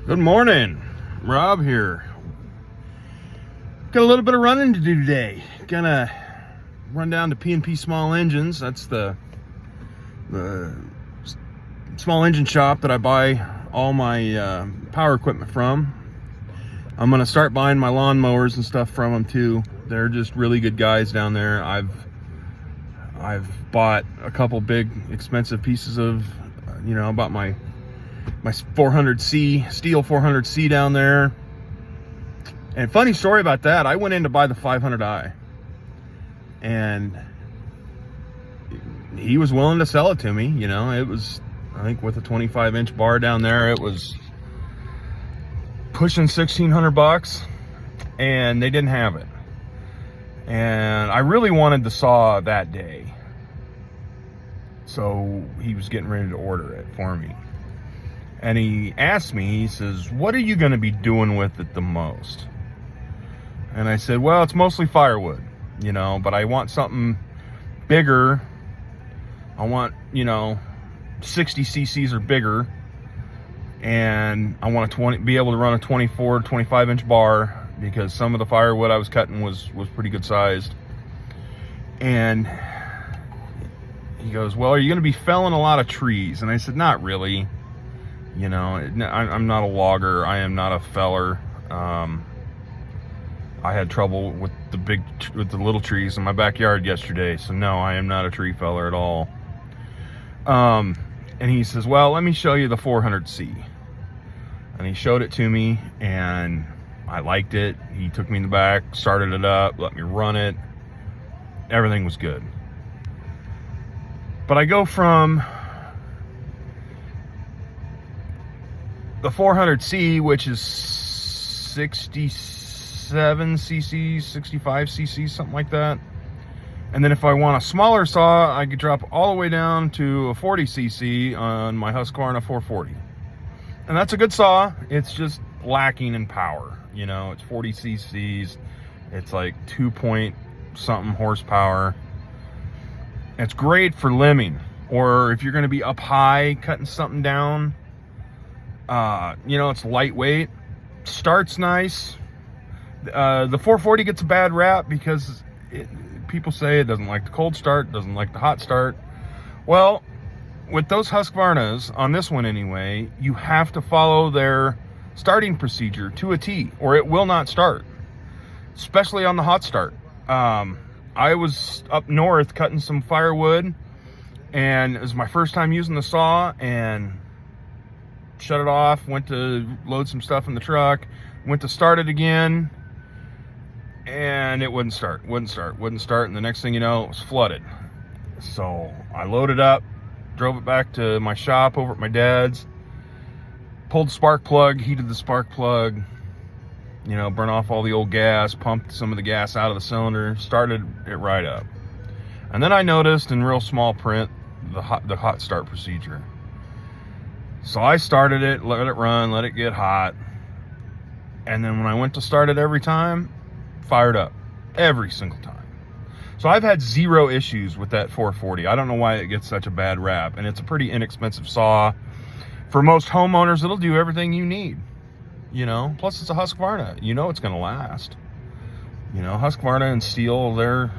Good morning, Rob here. Got a little bit of running to do today. Gonna run down to psmallengines. That's the small engine shop that I buy all my power equipment from. I'm gonna start buying my lawnmowers and stuff from them too. They're just really good guys down there. I've bought a couple big expensive pieces of, about my 400C, steel 400C down there. And funny story about that, I went in to buy the 500i and he was willing to sell it to me. It was, I think with a 25-inch bar down there, it was pushing $1,600 and they didn't have it. And I really wanted the saw that day. So he was getting ready to order it for me. And he asked me, he says, "What are you going to be doing with it the most?" And I said, "Well, it's mostly firewood, but I want something bigger. I want, 60 cc's or bigger. And I want to be able to run a 24, 25-inch bar because some of the firewood I was cutting was pretty good sized." And he goes, "Well, are you going to be felling a lot of trees?" And I said, "Not really. I'm not a logger. I am not a feller. I had trouble with the little trees in my backyard yesterday. So no, I am not a tree feller at all." And he says, "Well, let me show you the 400C." And he showed it to me and I liked it. He took me in the back, started it up, let me run it. Everything was good. But I go from the 400C, which is 67 cc, 65 cc, something like that. And then if I want a smaller saw, I could drop all the way down to a 40 cc on my Husqvarna 440. And that's a good saw. It's just lacking in power. It's 40 cc's. It's like 2-point-something horsepower. It's great for limbing, or if you're going to be up high cutting something down. It's lightweight, starts nice. The 440 gets a bad rap because people say it doesn't like the cold start, doesn't like the hot start. Well, with those Husqvarnas, on this one anyway, you have to follow their starting procedure to a T or it will not start, especially on the hot start. I was up north cutting some firewood and it was my first time using the saw, and shut it off, went to load some stuff in the truck, went to start it again, and it wouldn't start, and the next thing you know, it was flooded. So I loaded up, drove it back to my shop over at my dad's, pulled the spark plug, heated the spark plug, burn off all the old gas, pumped some of the gas out of the cylinder, started it right up. And then I noticed in real small print the hot start procedure. So I started it, let it run, let it get hot. And then when I went to start it every time, fired up every single time. So I've had zero issues with that 440. I don't know why it gets such a bad rap. And it's a pretty inexpensive saw. For most homeowners, it'll do everything you need. Plus it's a Husqvarna. It's going to last. Husqvarna and steel, they're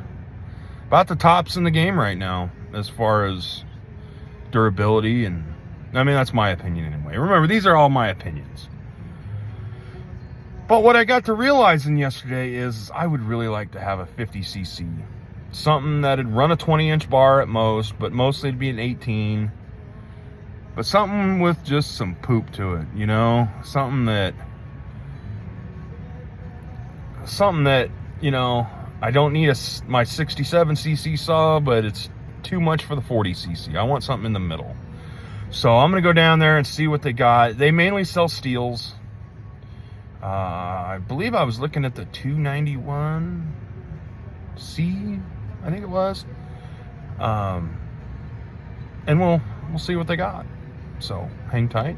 about the tops in the game right now as far as durability, and that's my opinion anyway. Remember, these are all my opinions. But what I got to realizing yesterday is I would really like to have a 50cc. Something that'd run a 20-inch bar at most, but mostly it'd be an 18. But something with just some poop to it, Something that, I don't need my 67cc saw, but it's too much for the 40cc. I want something in the middle. So I'm going to go down there and see what they got. They mainly sell steels. I believe I was looking at the 291C, I think it was. And we'll see what they got. So hang tight.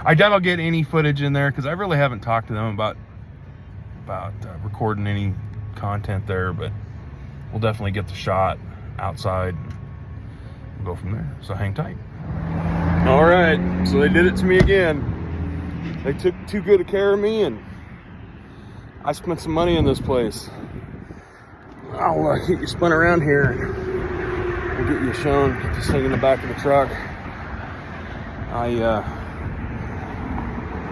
I doubt I'll get any footage in there because I really haven't talked to them about recording any content there, but we'll definitely get the shot outside and go from there. So hang tight. All right, so they did it to me again. They took too good of care of me, and I spent some money in this place. I'll get you spun around here. We'll get you shown. Get this thing in the back of the truck.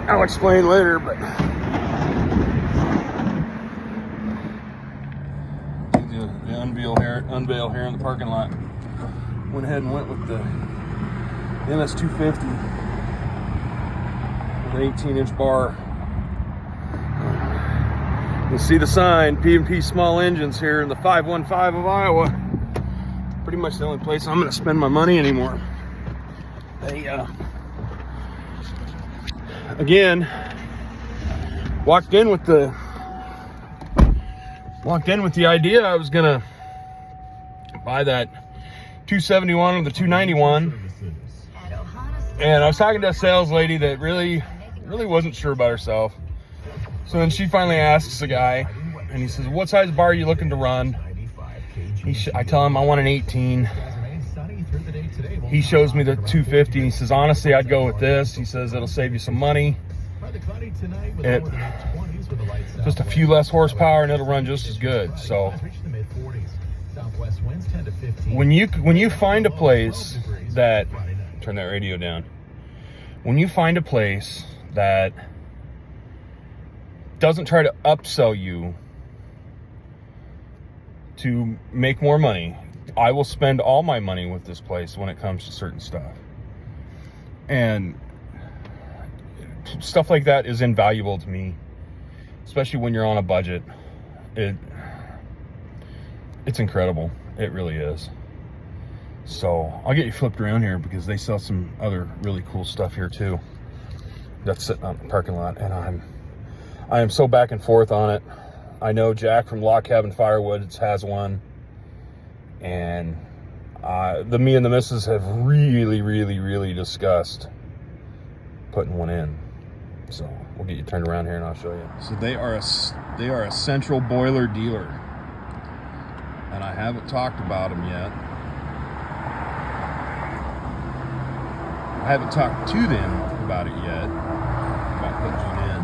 I'll explain later, but the unveil here in the parking lot. Went ahead and went with the MS250 with an 18-inch bar. You'll see the sign, P&P Small Engines here in the 515 of Iowa. Pretty much the only place I'm going to spend my money anymore. They, again, walked in with the idea I was going to buy that 271 or the 291. And I was talking to a sales lady that really wasn't sure about herself. So then she finally asks the guy, and he says, "What size bar are you looking to run?" I tell him I want an 18. He shows me the 250, and he says, "Honestly, I'd go with this." He says it'll save you some money. Just a few less horsepower, and it'll run just as good. So when you find a place that, turn that radio down. When you find a place that doesn't try to upsell you to make more money, I will spend all my money with this place when it comes to certain stuff. And stuff like that is invaluable to me, especially when you're on a budget. It's incredible. It really is. So I'll get you flipped around here because they sell some other really cool stuff here too. That's sitting on the parking lot, and I am so back and forth on it. I know Jack from Log Cabin Firewoods has one, and me and the missus have really discussed putting one in. So we'll get you turned around here and I'll show you. So they are a central boiler dealer, and I haven't talked about them yet. I haven't talked to them about it yet, about putting one in.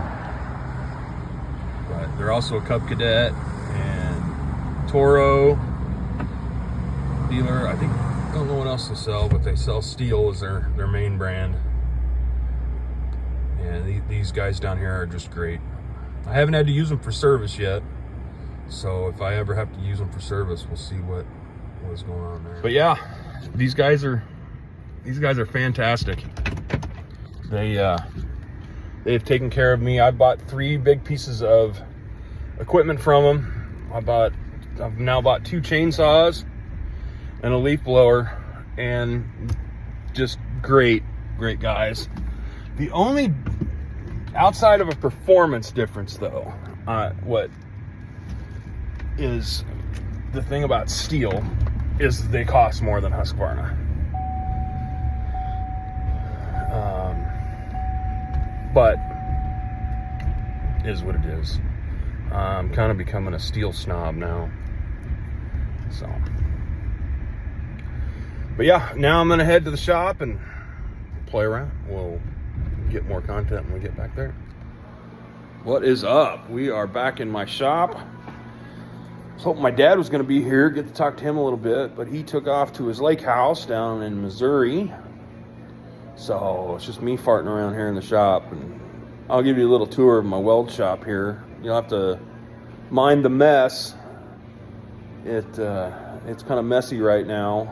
But they're also a Cub Cadet and Toro dealer. I don't know what else they sell, but they sell steel as their main brand. And these guys down here are just great. I haven't had to use them for service yet, so if I ever have to use them for service, we'll see what's going on there. But yeah, these guys are fantastic. They've taken care of me. I bought 3 big pieces of equipment from them. I've now bought 2 chainsaws and a leaf blower, and just great guys. The only outside of a performance difference, though, what is the thing about steel is they cost more than Husqvarna. But is what it is. I'm kind of becoming a steel snob now. So, but yeah, now I'm gonna head to the shop and play around. We'll get more content when we get back there. What is up? We are back in my shop. I was hoping my dad was gonna be here, get to talk to him a little bit, but he took off to his lake house down in Missouri. So it's just me farting around here in the shop, and I'll give you a little tour of my weld shop here. You'll have to mind the mess. It's kind of messy right now.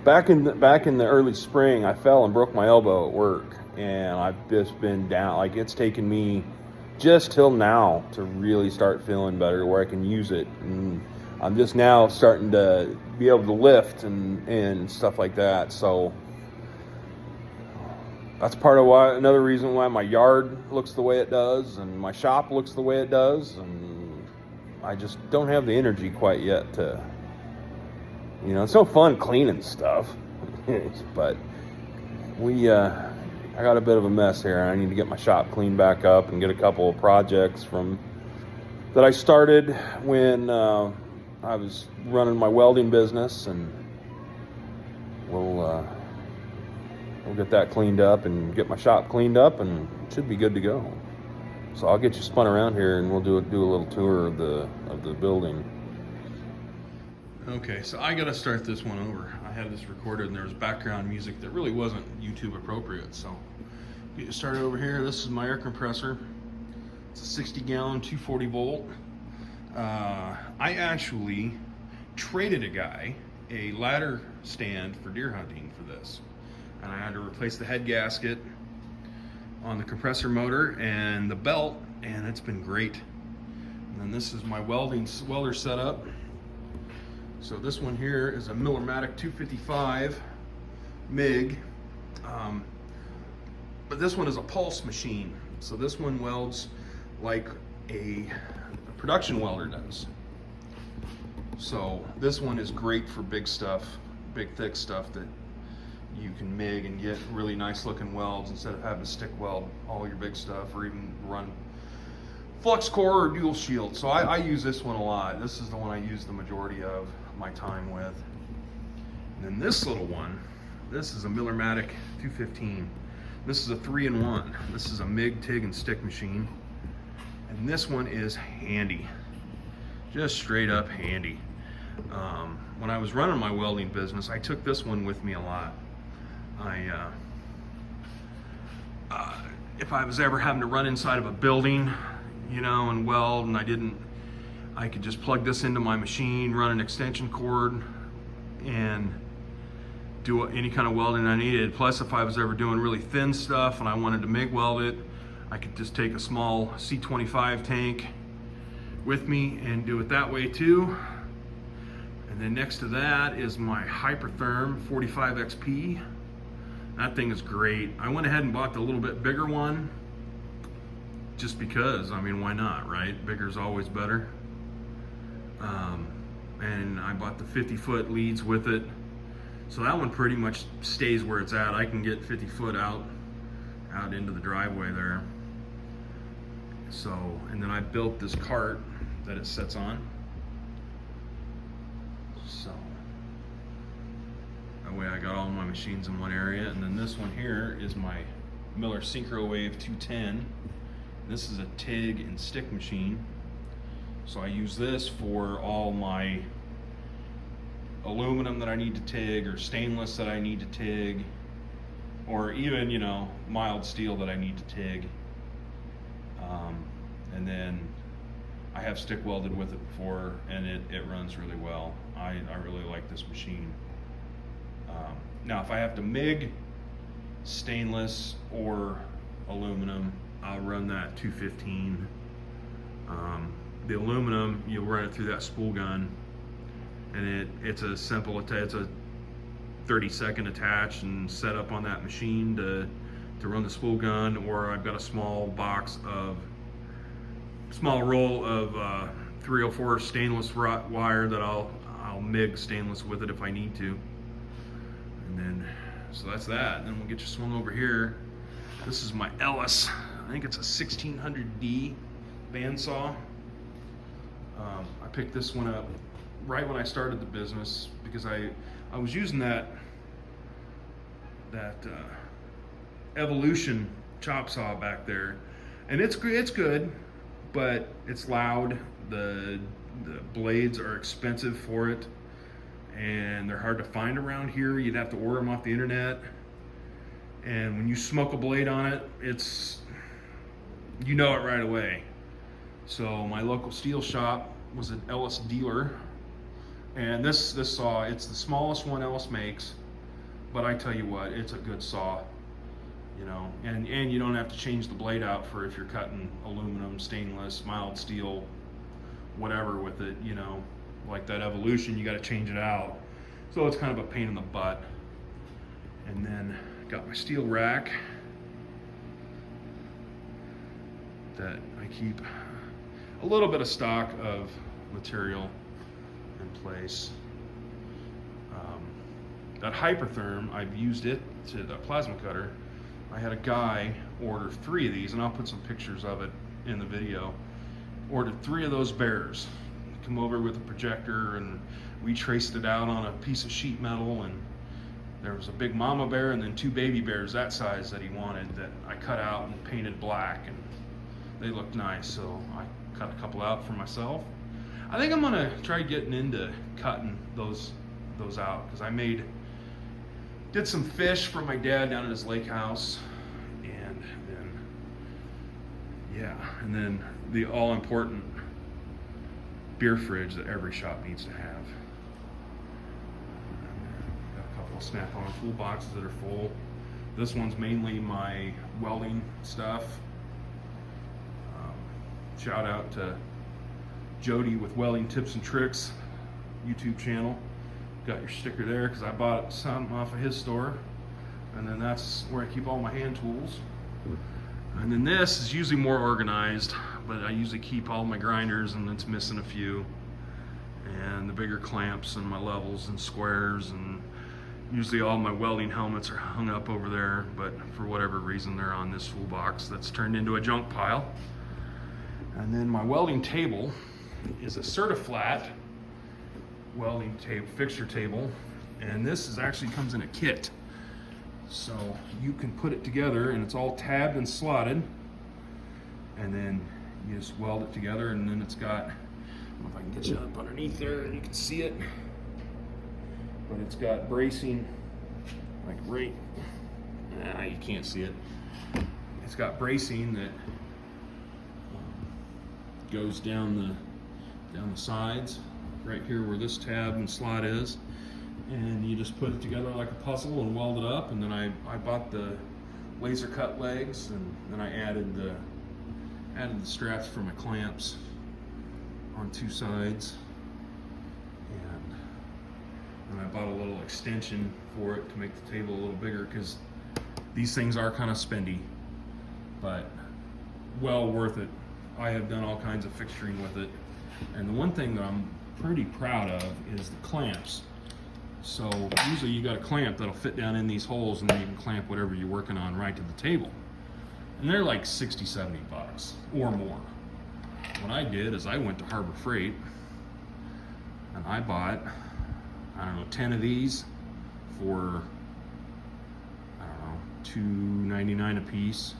Back in the early spring, I fell and broke my elbow at work, and I've just been down. Like, it's taken me just till now to really start feeling better, where I can use it, and I'm just now starting to be able to lift and stuff like that. So that's part of another reason why my yard looks the way it does and my shop looks the way it does, and I just don't have the energy quite yet to, it's no fun cleaning stuff. But I got a bit of a mess here, and I need to get my shop cleaned back up and get a couple of projects that I started when I was running my welding business, and we'll we'll get that cleaned up and get my shop cleaned up, and it should be good to go. So I'll get you spun around here, and we'll do a little tour of the building. Okay, so I gotta start this one over. I had this recorded and there was background music that really wasn't YouTube appropriate. So get you started over here. This is my air compressor. It's a 60-gallon, 240 volt. I actually traded a guy a ladder stand for deer hunting for this. And I had to replace the head gasket on the compressor motor and the belt, and it's been great. And then this is my welder setup. So this one here is a Millermatic 255 MIG, but this one is a pulse machine. So this one welds like a production welder does. So this one is great for big stuff, big thick stuff that you can MIG and get really nice looking welds instead of having to stick weld all your big stuff, or even run flux core or dual shield. So I use this one a lot. This is the one I use the majority of my time with. And then this little one, this is a Millermatic 215. This is a 3-in-1. This is a MIG, TIG, and stick machine. And this one is handy, just straight up handy. When I was running my welding business, I took this one with me a lot. If I was ever having to run inside of a building, you know, and weld, and I could just plug this into my machine, run an extension cord, and do any kind of welding I needed. Plus, if I was ever doing really thin stuff and I wanted to MIG weld it, I could just take a small C25 tank with me and do it that way too. And then next to that is my Hypertherm 45 XP. That thing is great. I went ahead and bought the little bit bigger one just because, I mean, why not, right? Bigger's always better. And I bought the 50-foot leads with it. So that one pretty much stays where it's at. I can get 50 foot out into the driveway there. So, and then I built this cart that it sits on. So that way I got all my machines in one area. And then this one here is my Miller Synchrowave 210. This is a TIG and stick machine. So I use this for all my aluminum that I need to TIG, or stainless that I need to TIG, or even, you know, mild steel that I need to TIG. And then I have stick welded with it before, and it runs really well. I really like this machine. Now if I have to MIG stainless or aluminum, I'll run that 215. The aluminum, you'll run it through that spool gun, and it's a simple, it's a 30-second attach and set up on that machine to run the spool gun. Or I've got a small roll of 304 stainless wire that I'll MIG stainless with it if I need to. And then, so that's that. And then we'll get you swung over here. This is my Ellis, I think it's a 1600D bandsaw. I picked this one up right when I started the business because I was using that Evolution chop saw back there, and it's good, but it's loud. The blades are expensive for it, and they're hard to find around here. You'd have to order them off the internet, and when you smoke a blade on it, you know it right away. So my local steel shop was an Ellis dealer, and this saw, it's the smallest one Ellis makes, but I tell you what, it's a good saw, you know, and you don't have to change the blade out for if you're cutting aluminum, stainless, mild steel, whatever with it, you know, like that Evolution, you got to change it out. So it's kind of a pain in the butt. And then got my steel rack that I keep a little bit of stock of material in place. That Hypertherm, I've used it to the plasma cutter. I had a guy order 3 of these, and I'll put some pictures of it in the video. Ordered 3 of those bears. Come over with a projector, and we traced it out on a piece of sheet metal, and There was a big mama bear and then 2 baby bears that size that he wanted that I cut out and painted black, and they looked nice, so I cut a couple out for myself. I think I'm gonna try getting into cutting those out, because I did some fish for my dad down at his lake house, and then the all important beer fridge that every shop needs to have. Got a couple of Snap-on toolboxes that are full. This one's mainly my welding stuff. Shout out to Jody with Welding Tips and Tricks YouTube channel. Got your sticker there because I bought some off of his store. And then that's where I keep all my hand tools. And then this is usually more organized, but I usually keep all my grinders, and it's missing a few. And the bigger clamps and my levels and squares, and usually all my welding helmets are hung up over there, but for whatever reason they're on this toolbox that's turned into a junk pile. And then my welding table is a Certiflat welding table, fixture table, and this actually comes in a kit. So you can put it together, and it's all tabbed and slotted, and then you just weld it together, and then it's got, I don't know if I can get you up underneath there and you can see it, but it's got bracing, like right, you can't see it. It's got bracing that goes down the sides, right here where this tab and slot is, and you just put it together like a puzzle and weld it up. And then I bought the laser cut legs, and then I added the straps for my clamps on 2 sides, and I bought a little extension for it to make the table a little bigger, because these things are kind of spendy, but well worth it. I have done all kinds of fixturing with it, and the one thing that I'm pretty proud of is the clamps. So usually you got a clamp that'll fit down in these holes, and then you can clamp whatever you're working on right to the table. And they're like 60, 70 bucks or more. What I did is I went to Harbor Freight, and I bought, I don't know, 10 of these for, I don't know, $2.99 a piece.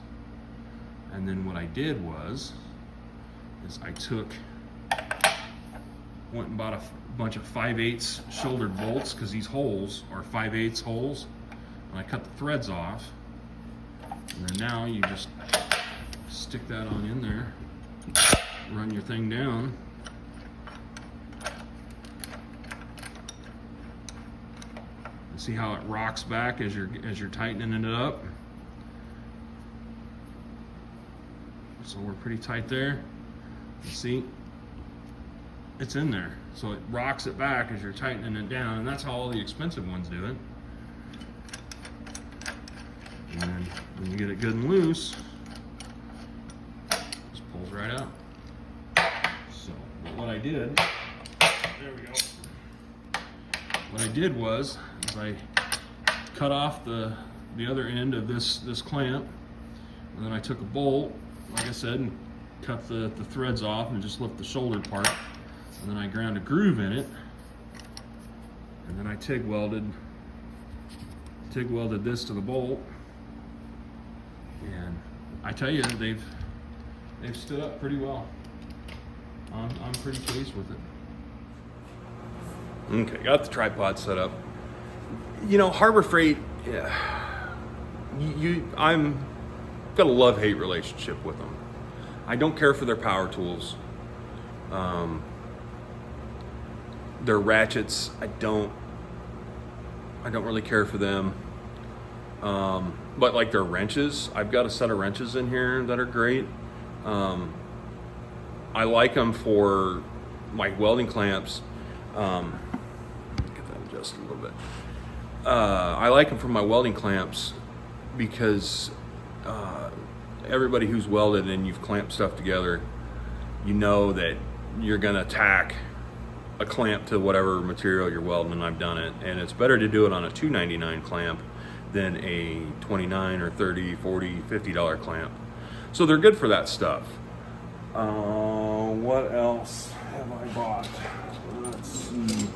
And then what I did is I went and bought a bunch of 5/8 shouldered bolts, because these holes are 5/8 holes, and I cut the threads off, and then now you just stick that on in there, run your thing down, and see how it rocks back as you're tightening it up. So we're pretty tight there. You see, it's in there, so it rocks it back as you're tightening it down, and that's how all the expensive ones do it. And then when you get it good and loose, it just pulls right out. So what I did, there we go. What I did was I cut off the other end of this clamp, and then I took a bolt, like I said, and cut the threads off and just lift the shoulder part. And then I ground a groove in it, and then I TIG welded this to the bolt, and I tell you, they've stood up pretty well. I'm pretty pleased with it. Okay, got the tripod set up. You know, Harbor Freight, I'm got a love-hate relationship with them. I don't care for their power tools. Their ratchets, I don't really care for them. But like their wrenches, I've got a set of wrenches in here that are great. I like them for my welding clamps. Get that adjusted a little bit. I like them for my welding clamps because everybody who's welded and you've clamped stuff together, you know that you're gonna tack a clamp to whatever material you're welding, and I've done it, and it's better to do it on a $2.99 clamp than a $29 or $30, $40, $50 clamp. So they're good for that stuff. What else have I bought? Let's see.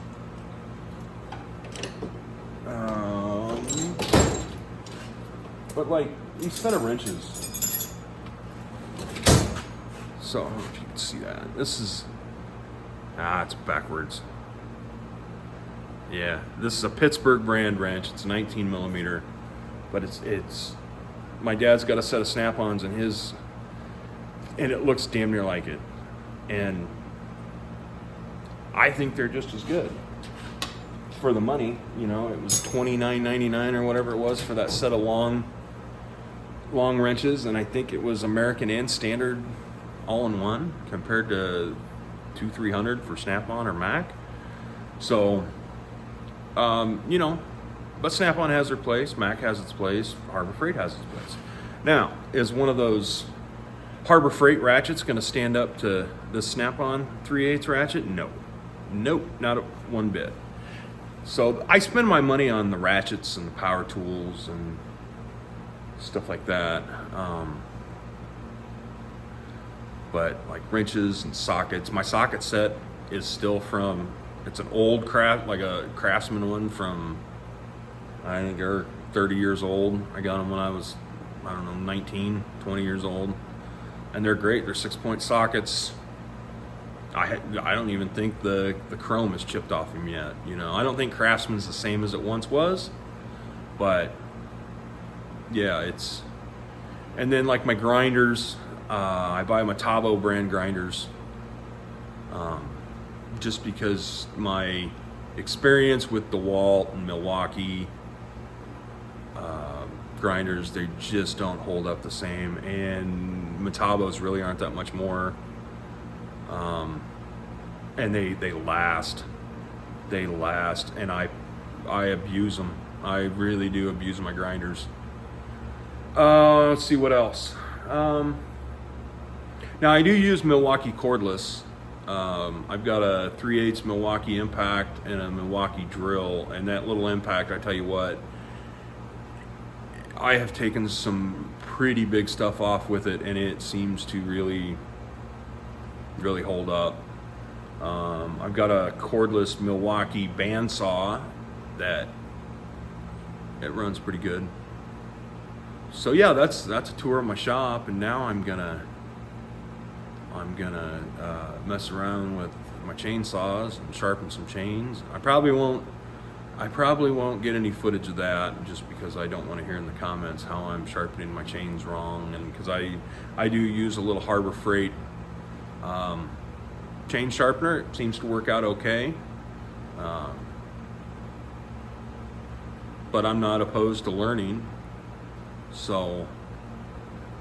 But like these set of wrenches. So I don't know if you can see that. This is, it's backwards. Yeah, this is a Pittsburgh brand wrench. It's 19 millimeter, but it's my dad's got a set of snap-ons in his, and it looks damn near like it. And I think they're just as good for the money. You know, it was $29.99 or whatever it was for that set of long wrenches, and I think it was American and standard all in one compared to $200-300 for Snap-on or Mac. So, you know, but Snap-on has their place, Mac has its place, Harbor Freight has its place. Now, is one of those Harbor Freight ratchets going to stand up to the Snap-on 3/8 ratchet? No. Nope, not one bit. So I spend my money on the ratchets and the power tools and stuff like that. But like wrenches and sockets, my socket set is still from, it's an old like a Craftsman one from, I think they're 30 years old. I got them when I was, I don't know, 19, 20 years old. And they're great. They're 6-point sockets. I don't even think the chrome is chipped off them yet. You know, I don't think Craftsman's the same as it once was, but yeah, it's. And then like my grinders, I buy Metabo brand grinders, just because my experience with DeWalt and Milwaukee grinders, they just don't hold up the same, and Metabos really aren't that much more. And they last, and I abuse them. I really do abuse my grinders. Let's see what else. Now I do use Milwaukee cordless. I've got a 3/8 Milwaukee impact and a Milwaukee drill, and that little impact, I tell you what, I have taken some pretty big stuff off with it, and it seems to really hold up. I've got a cordless Milwaukee bandsaw that it runs pretty good. So yeah, that's a tour of my shop, and now I'm gonna mess around with my chainsaws and sharpen some chains. I probably won't get any footage of that, just because I don't want to hear in the comments how I'm sharpening my chains wrong, and because I do use a little Harbor Freight chain sharpener. It seems to work out okay, but I'm not opposed to learning. So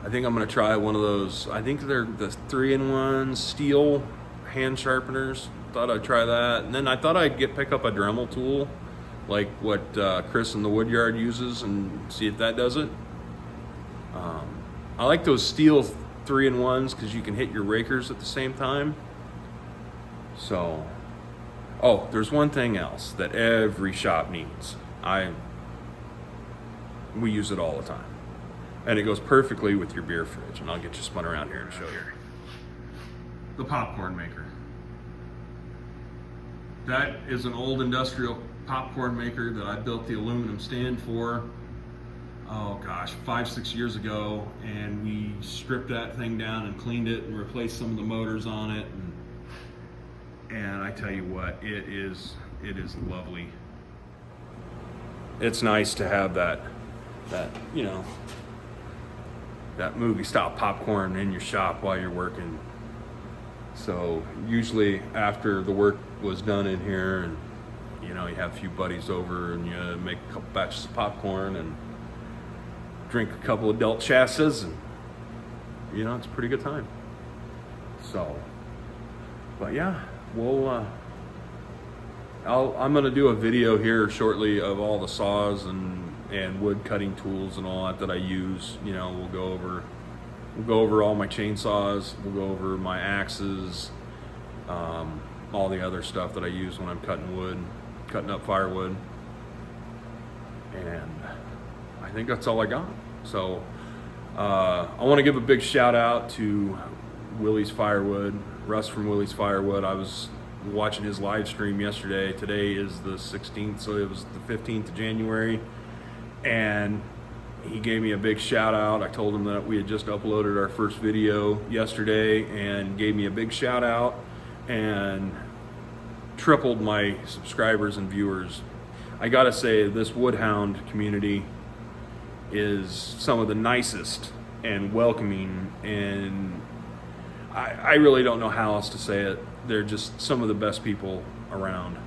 I think I'm going to try one of those. I think they're the 3-in-1 steel hand sharpeners. Thought I'd try that, and then I thought I'd pick up a Dremel tool, like what Chris in the Woodyard uses, and see if that does it. I like those steel 3-in-1s because you can hit your rakers at the same time. So, oh, there's one thing else that every shop needs. We use it all the time, and it goes perfectly with your beer fridge. And I'll get you spun around here and show you. The popcorn maker. That is an old industrial popcorn maker that I built the aluminum stand for, oh gosh, 5-6 years ago, and we stripped that thing down and cleaned it and replaced some of the motors on it, and I tell you what, it is lovely. It's nice to have that you know, that movie style popcorn in your shop while you're working. So usually after the work was done in here, and you know, you have a few buddies over and you make a couple batches of popcorn and drink a couple adult chassis, and you know, it's a pretty good time. So, but yeah, I'm gonna do a video here shortly of all the saws and wood cutting tools and all that I use. You know, we'll go over all my chainsaws, we'll go over my axes, all the other stuff that I use when I'm cutting up firewood, and I think that's all I got. So I want to give a big shout out to Willie's Firewood, Russ from Willie's Firewood. I was watching his live stream yesterday. Today is the 16th, so it was the 15th of January, and he gave me a big shout out. I told him that we had just uploaded our first video yesterday, and gave me a big shout out and tripled my subscribers and viewers. I gotta say, this woodhound community is some of the nicest and welcoming, and I really don't know how else to say it. They're just some of the best people around.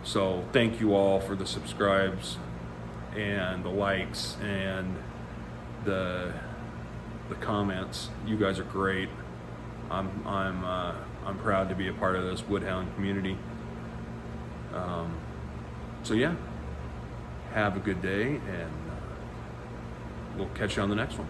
So thank you all for the subscribes and the likes and the comments. You guys are great. I'm proud to be a part of this woodhound community. So yeah, have a good day, and we'll catch you on the next one.